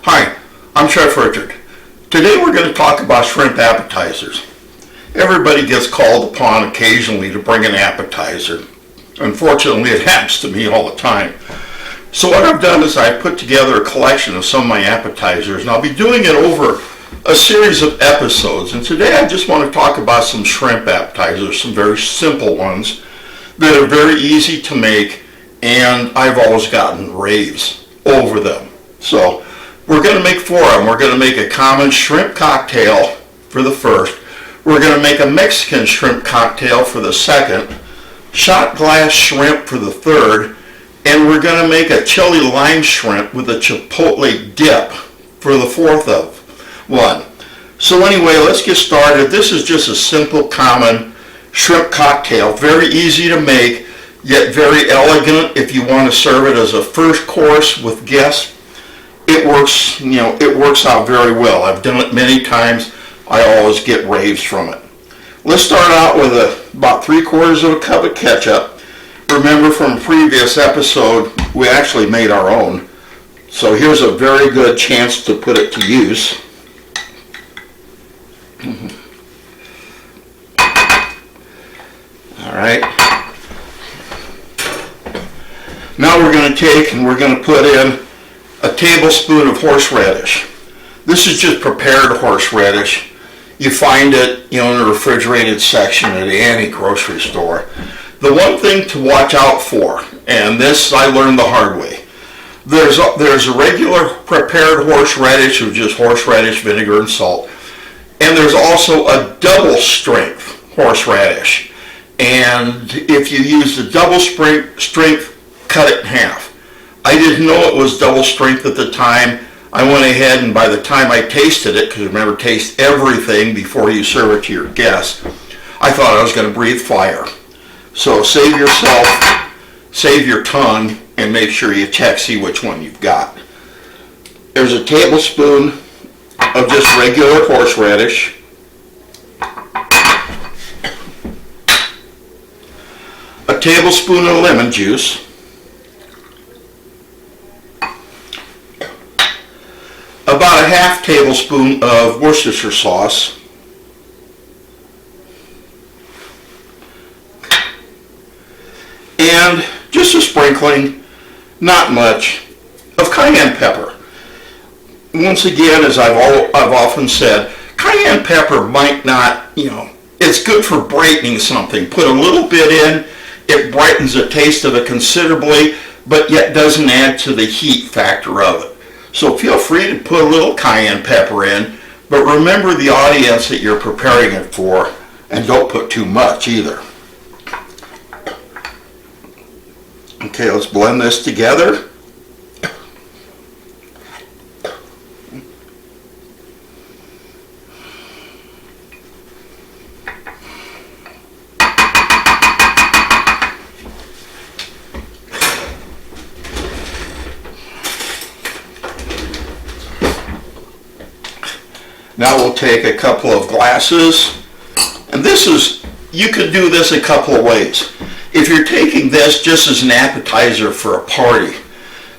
Hi, I'm Chef Richard. Today we're going to talk about shrimp appetizers. Everybody gets called upon occasionally to bring an appetizer. Unfortunately, it happens to me all the time. So what I've done is I've put together a collection of some of my appetizers, and I'll be doing it over a series of episodes. And today I just want to talk about some shrimp appetizers, some very simple ones that are very easy to make, and I've always gotten raves over them. So we're going to make four of them. We're going to make a common shrimp cocktail for the first. We're going to make a Mexican shrimp cocktail for the second, shot glass shrimp for the third, and we're going to make a chili lime shrimp with a chipotle dip for the fourth of one. So anyway, let's get started. This is just a simple, common shrimp cocktail. Very easy to make, yet very elegant if you want to serve it as a first course with guests. It works out very well. I've done it many times. I always get raves from it. Let's start out with about 3/4 of a cup of ketchup. Remember from a previous episode, we actually made our own. So here's a very good chance to put it to use. All right. Now we're going to take and we're going to put in a tablespoon of horseradish. This is just prepared horseradish. You find it, in the refrigerated section at any grocery store. The one thing to watch out for, and this I learned the hard way, there's a regular prepared horseradish with just horseradish, vinegar, and salt, and there's also a double strength horseradish. And if you use the double strength, cut it in half. I didn't know it was double strength at the time. I went ahead and by the time I tasted it, because remember, taste everything before you serve it to your guests, I thought I was going to breathe fire. So save yourself, save your tongue, and make sure you check, see which one you've got. There's a tablespoon of just regular horseradish. A tablespoon of lemon juice. About a half tablespoon of Worcestershire sauce, and just a sprinkling, not much, of cayenne pepper. Once again, as I've often said, cayenne pepper might not, it's good for brightening something. Put a little bit in, it brightens the taste of it considerably, but yet doesn't add to the heat factor of it. So feel free to put a little cayenne pepper in, but remember the audience that you're preparing it for, and don't put too much either. Okay, let's blend this together. Now we'll take a couple of glasses, and you could do this a couple of ways. If you're taking this just as an appetizer for a party,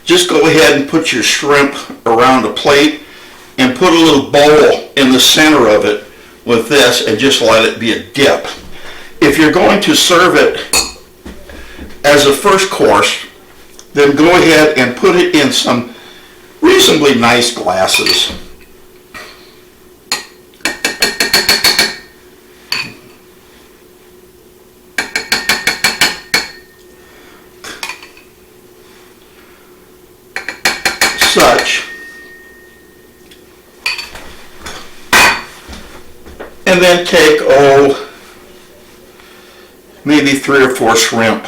just go ahead and put your shrimp around a plate and put a little bowl in the center of it with this and just let it be a dip. If you're going to serve it as a first course, then go ahead and put it in some reasonably nice glasses. Such, and then take maybe 3 or 4 shrimp,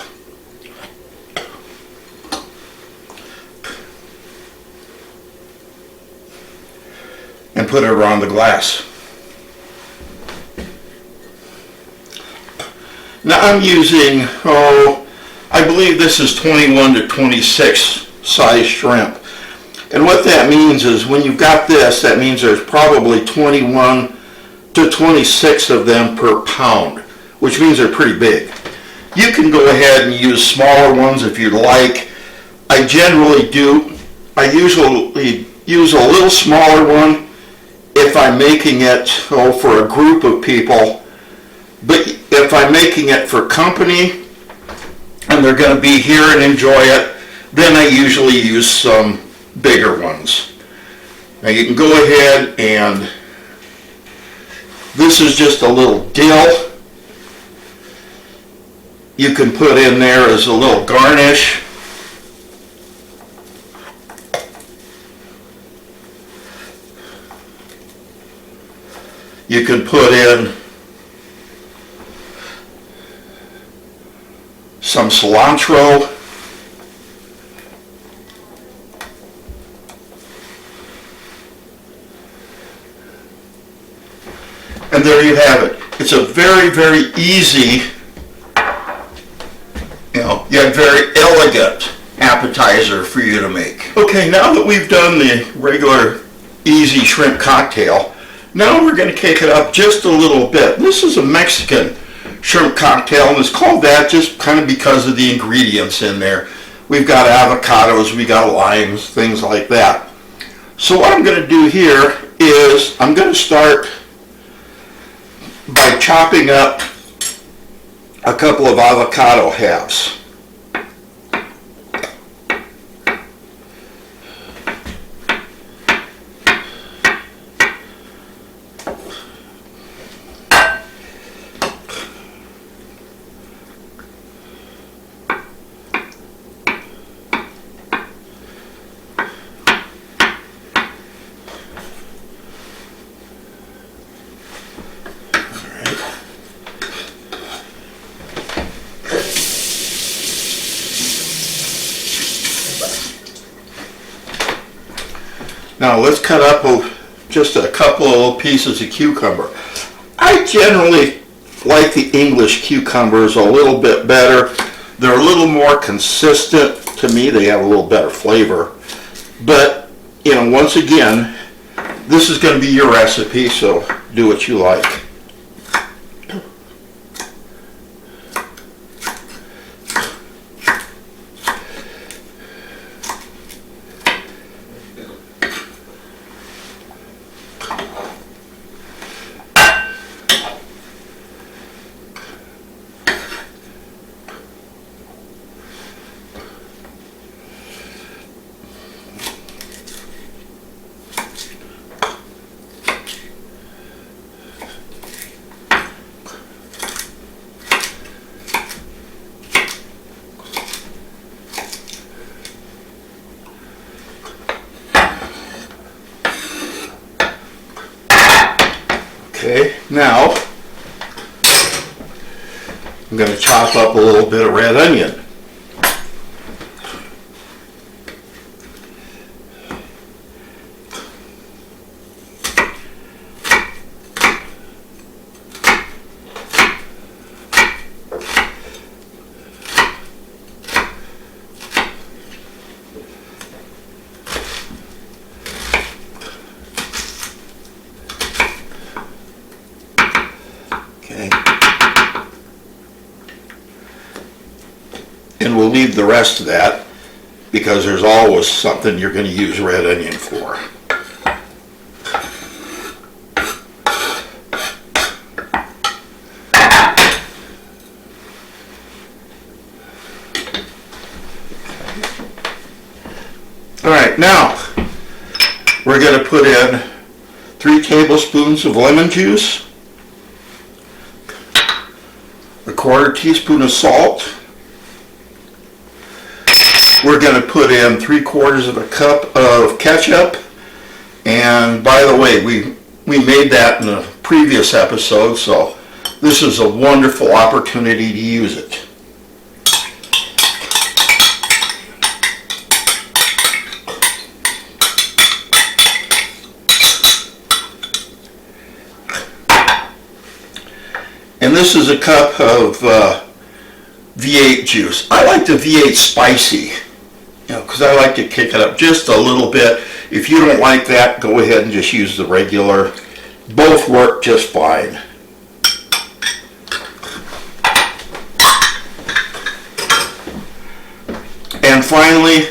and put it around the glass. Now I'm using, I believe this is 21 to 26 size shrimp. And what that means is when you've got this, that means there's probably 21 to 26 of them per pound, which means they're pretty big. You can go ahead and use smaller ones if you'd like. I usually use a little smaller one if I'm making it for a group of people. But if I'm making it for company and they're going to be here and enjoy it, then I usually use some bigger ones. Now you can go ahead and this is just a little dill. You can put in there as a little garnish. You can put in some cilantro. And there you have it. It's a very, very easy, yet very elegant appetizer for you to make. Okay, now that we've done the regular easy shrimp cocktail, now we're going to kick it up just a little bit. This is a Mexican shrimp cocktail, and it's called that just kind of because of the ingredients in there. We've got avocados, we got limes, things like that. So what I'm going to do here is I'm going to start by chopping up a couple of avocado halves. Now let's cut up just a couple of little pieces of cucumber. I generally like the English cucumbers a little bit better. They're a little more consistent. To me, they have a little better flavor. But, once again, this is going to be your recipe, so do what you like. Okay, now I'm going to chop up a little bit of red onion. And we'll leave the rest of that because there's always something you're going to use red onion for. All right, now we're going to put in 3 tablespoons of lemon juice, a 1/4 teaspoon of salt. We're going to put in 3/4 cup of ketchup, and by the way, we made that in a previous episode, so this is a wonderful opportunity to use it. And this is a cup of V8 juice. I like the V8 spicy, because I like to kick it up just a little bit. If you don't like that, go ahead and just use the regular. Both work just fine. And finally,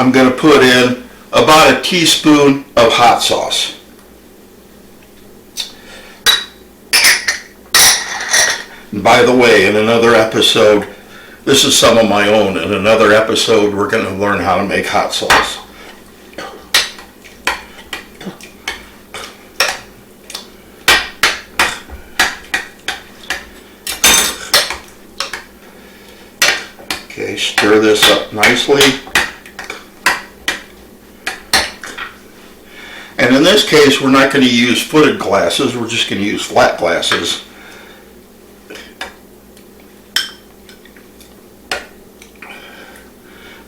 I'm going to put in about teaspoon of hot sauce. And by the way, in another episode, this is some of my own. In another episode, we're going to learn how to make hot sauce. Okay, stir this up nicely. And in this case, we're not going to use footed glasses, we're just going to use flat glasses.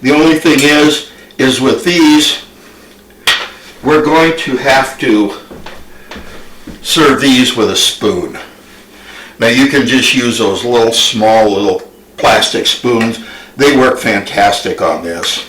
The only thing is with these, we're going to have to serve these with a spoon. Now you can just use those little small little plastic spoons. They work fantastic on this.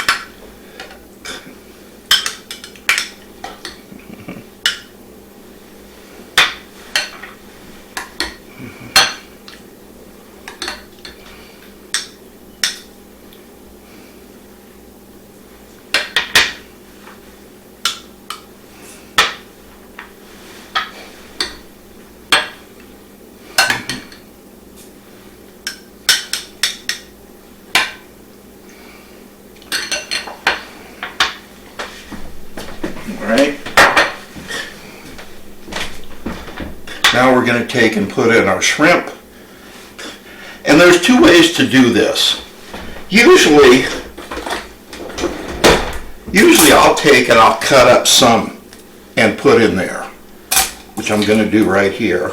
Alright. Now we're going to take and put in our shrimp. And there's two ways to do this. Usually I'll take and I'll cut up some and put in there, which I'm going to do right here.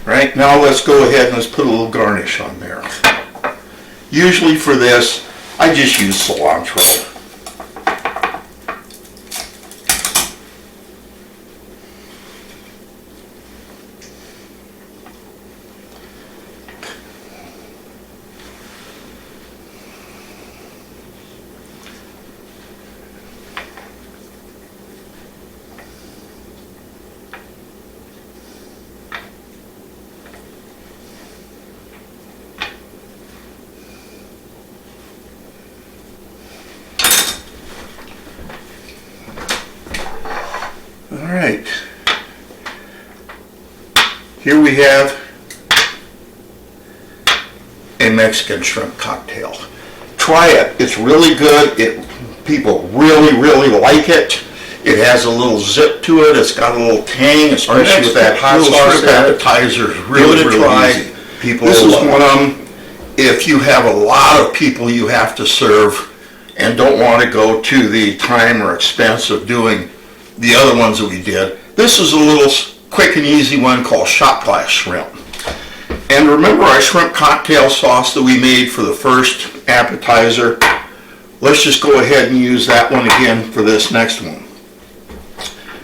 Right, now let's go ahead and let's put a little garnish on there. Usually for this, I just use cilantro. Alright, here we have a Mexican shrimp cocktail. Try it, it's really good. People really like it. It has a little zip to it, it's got a little tang, especially with that hot sauce. Appetizer is really easy. This is one of them, if you have a lot of people you have to serve and don't want to go to the time or expense of doing the other ones that we did. This is a little quick and easy one called shot glass shrimp. And remember our shrimp cocktail sauce that we made for the first appetizer? Let's just go ahead and use that one again for this next one.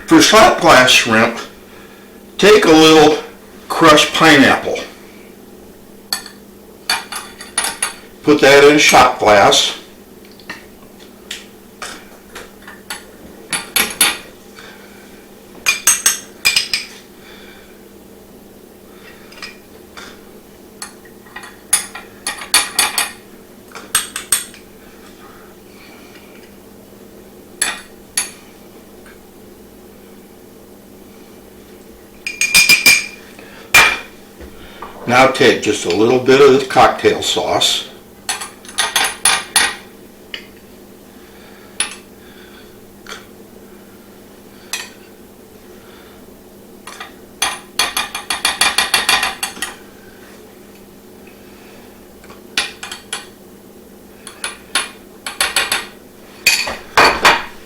For shot glass shrimp, take a little crushed pineapple. Put that in a shot glass. Now take just a little bit of the cocktail sauce.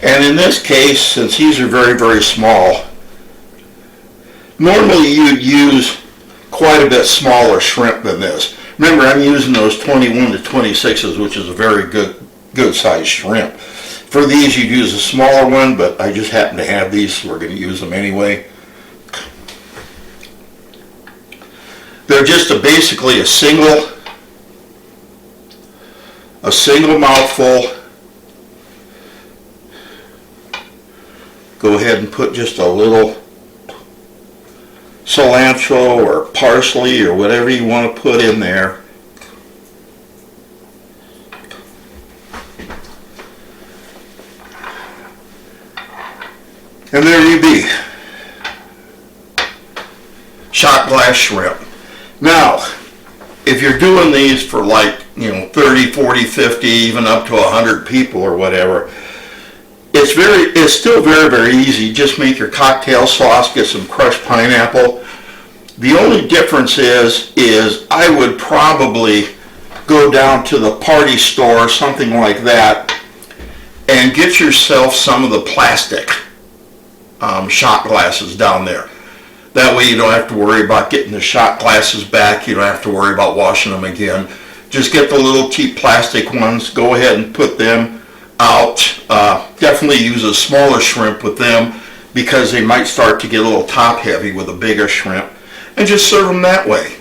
And in this case, since these are very, very small, normally you'd use quite a bit smaller shrimp than this. Remember, I'm using those 21 to 26s, which is a very good sized shrimp. For these, you'd use a smaller one, but I just happen to have these, so we're going to use them anyway. They're just basically a single mouthful. Go ahead and put just a little cilantro or parsley or whatever you want to put in there. And there you be. Shot glass shrimp. Now, if you're doing these for like, 30, 40, 50, even up to 100 people or whatever, it's still very, very easy. Just make your cocktail sauce, get some crushed pineapple. The only difference is I would probably go down to the party store, something like that, and get yourself some of the plastic shot glasses down there. That way you don't have to worry about getting the shot glasses back. You don't have to worry about washing them again. Just get the little cheap plastic ones. Go ahead and put them out. Definitely use a smaller shrimp with them because they might start to get a little top heavy with a bigger shrimp, and just serve them that way.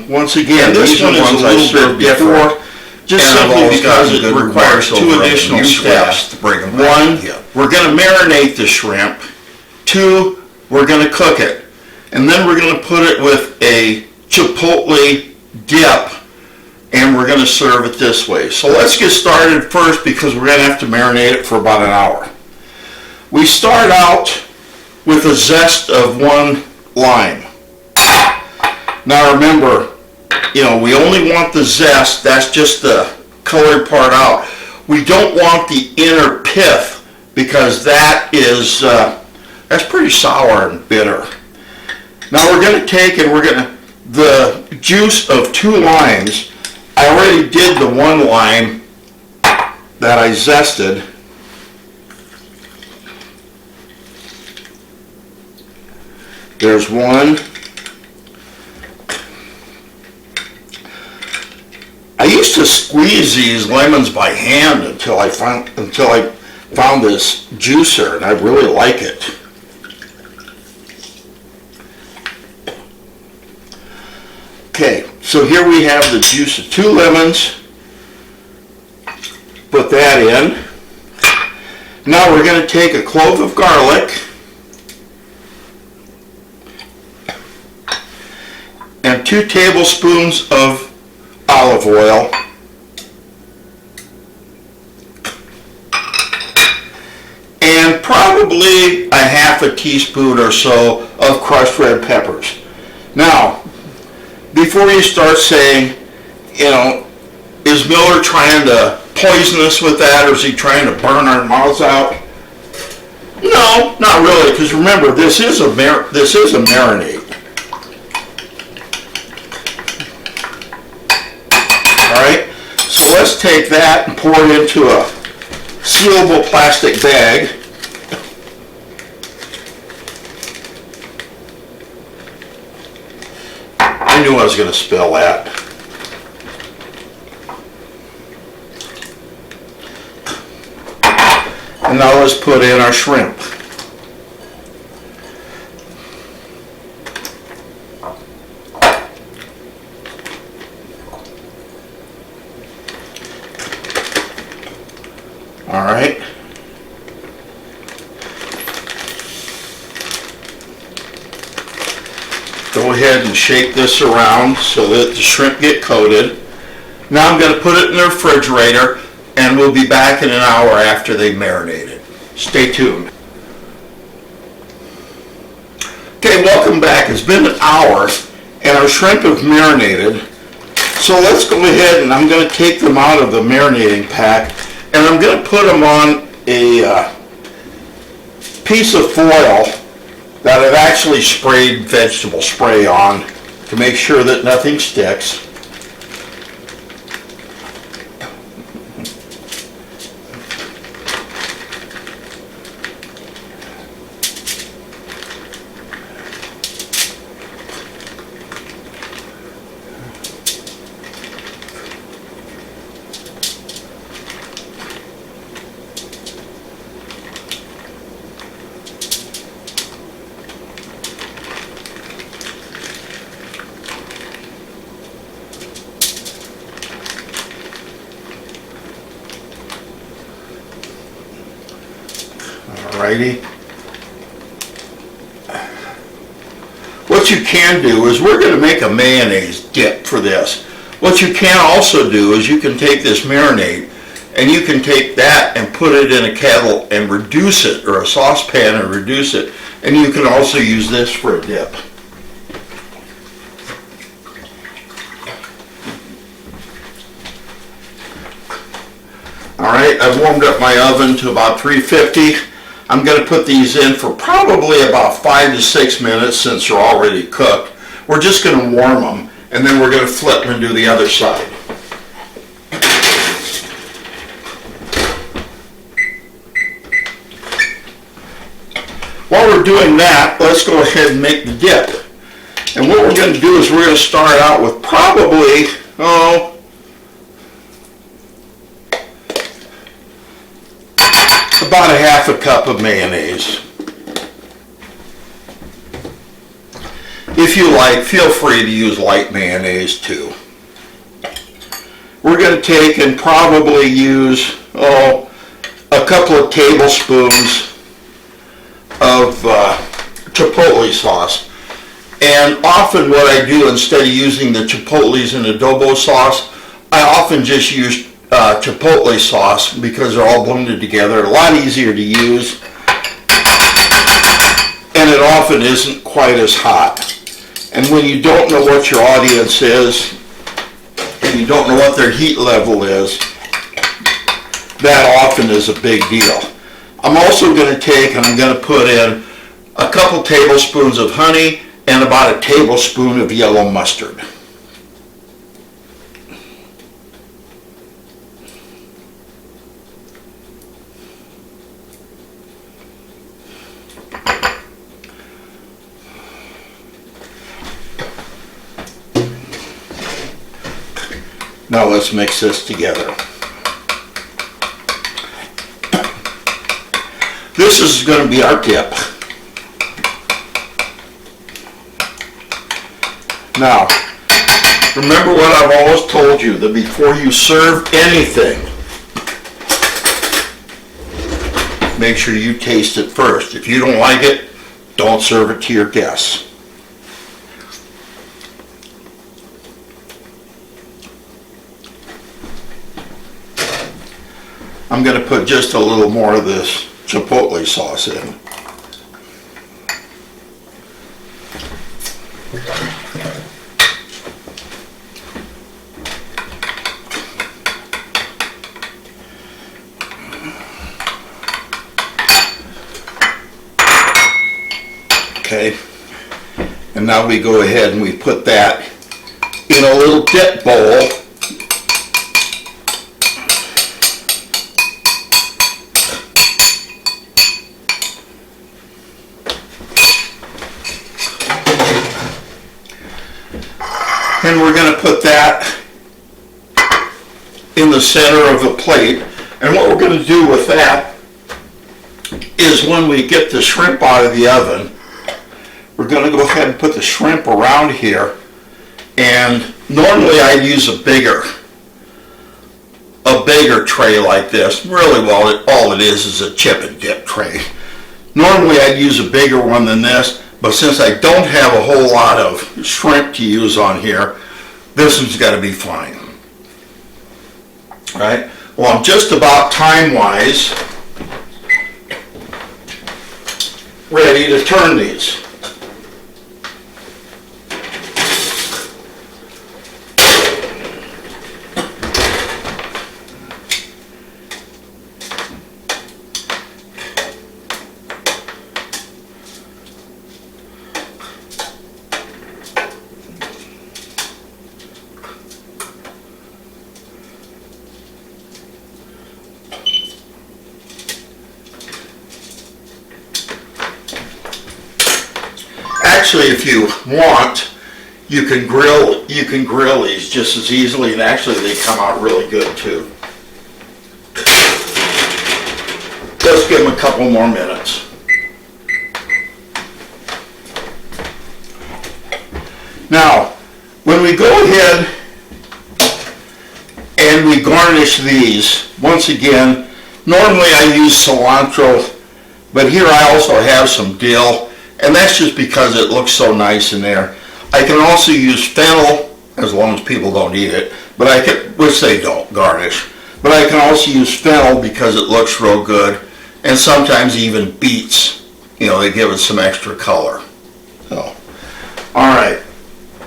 Once again, these are ones I served before, just simply because it requires 2 additional steps to bring them back. 1, we're going to marinate the shrimp. 2, we're going to cook it, and then we're going to put it with a chipotle dip, and we're going to serve it this way. So let's get started first because we're going to have to marinate it for about an hour. We start out with a zest of 1 lime. Now remember, we only want the zest. That's just the colored part out. We don't want the inner pith because that's pretty sour and bitter. Now we're going to take the juice of 2 limes. I already did the 1 lime that I zested. There's 1. I used to squeeze these lemons by hand until I found this juicer, and I really like it. Okay, so here we have the juice of 2 lemons. Put that in. Now we're going to take a clove of garlic and 2 tablespoons of olive oil, and probably a half a teaspoon or so of crushed red peppers. Now, before you start saying, is Miller trying to poison us with that, or is he trying to burn our mouths out? No, not really, because remember, this is a marinade. All right, so let's take that and pour it into a sealable plastic bag. I knew I was going to spill that. And now let's put in our shrimp. All right. Go ahead and shake this around so that the shrimp get coated. Now I'm going to put it in the refrigerator, and we'll be back in an hour after they marinated. Stay tuned. Okay, welcome back. It's been an hour, and our shrimp have marinated. So let's go ahead and I'm going to take them out of the marinating pack, and I'm going to put them on a piece of foil that I've actually sprayed vegetable spray on to make sure that nothing sticks. Alrighty. What you can do is we're going to make a mayonnaise dip for this. What you can also do is you can take this marinade and you can take that and put it in a kettle and reduce it, or a saucepan and reduce it, and you can also use this for a dip. Alright, I've warmed up my oven to about 350. I'm going to put these in for probably about 5 to 6 minutes since they're already cooked. We're just going to warm them, and then we're going to flip them and do the other side. While we're doing that, let's go ahead and make the dip. And what we're going to do is we're going to start out with probably, about a half a cup of mayonnaise. If you like, feel free to use light mayonnaise too. We're going to take and probably use a couple of tablespoons of chipotle sauce. And often what I do, instead of using the chipotles in adobo sauce, I often just use chipotle sauce because they're all blended together. A lot easier to use, and it often isn't quite as hot. And when you don't know what your audience is, and you don't know what their heat level is, that often is a big deal. I'm also going to take and I'm going to put in a couple tablespoons of honey and about a tablespoon of yellow mustard. Now let's mix this together. This is going to be our dip. Now, remember what I've always told you, that before you serve anything, make sure you taste it first. If you don't like it, don't serve it to your guests. I'm going to put just a little more of this chipotle sauce in. Okay, and now we go ahead and we put that in a little dip bowl. And we're going to put that in the center of the plate. And what we're going to do with that is, when we get the shrimp out of the oven, we're going to go ahead and put the shrimp around here. And normally I'd use a bigger tray like this. Really, well, all it is a chip and dip tray. Normally I'd use a bigger one than this. But since I don't have a whole lot of shrimp to use on here, this one's got to be fine. All right? Well, I'm just about time-wise ready to turn these. actually, if you want, you can grill these just as easily, and actually they come out really good too. Let's give them a couple more minutes. Now, when we go ahead and we garnish these, once again, normally I use cilantro, but here I also have some dill, and that's just because it looks so nice in there. I can also use fennel, as long as people don't eat it, but I can, which they don't garnish, but I can also use fennel because it looks real good, and sometimes even beets, you know, they give it some extra color. So, all right,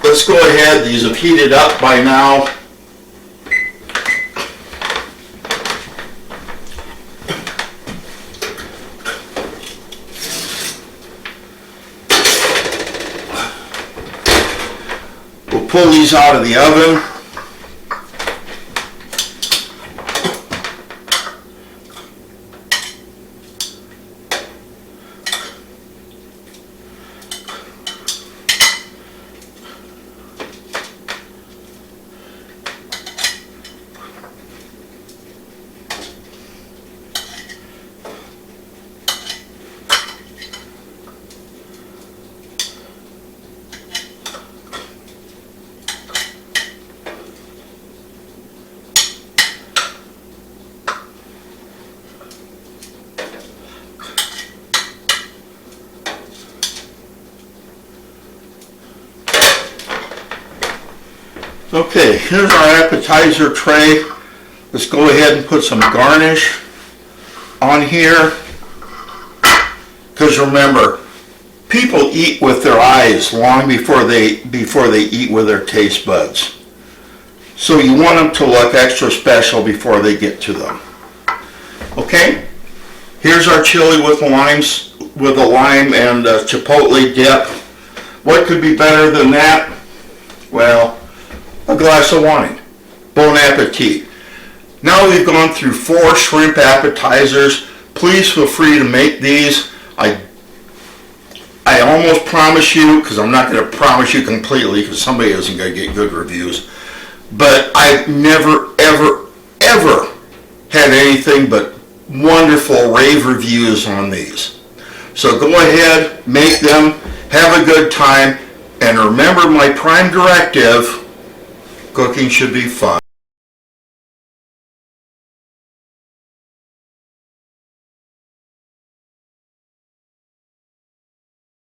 let's go ahead. These have heated up by now. We'll pull these out of the oven. Okay, here's our appetizer tray. Let's go ahead and put some garnish on here. Because remember, people eat with their eyes long before they eat with their taste buds. So you want them to look extra special before they get to them. Okay, here's our chili with limes, with a lime and a chipotle dip. What could be better than that? Well, a glass of wine. Bon appetit. Now we've gone through 4 shrimp appetizers. Please feel free to make these. I almost promise you, because I'm not going to promise you completely, because somebody isn't going to get good reviews, but I've never, ever, ever had anything but wonderful rave reviews on these. So go ahead, make them, have a good time, and remember my prime directive: cooking should be fun.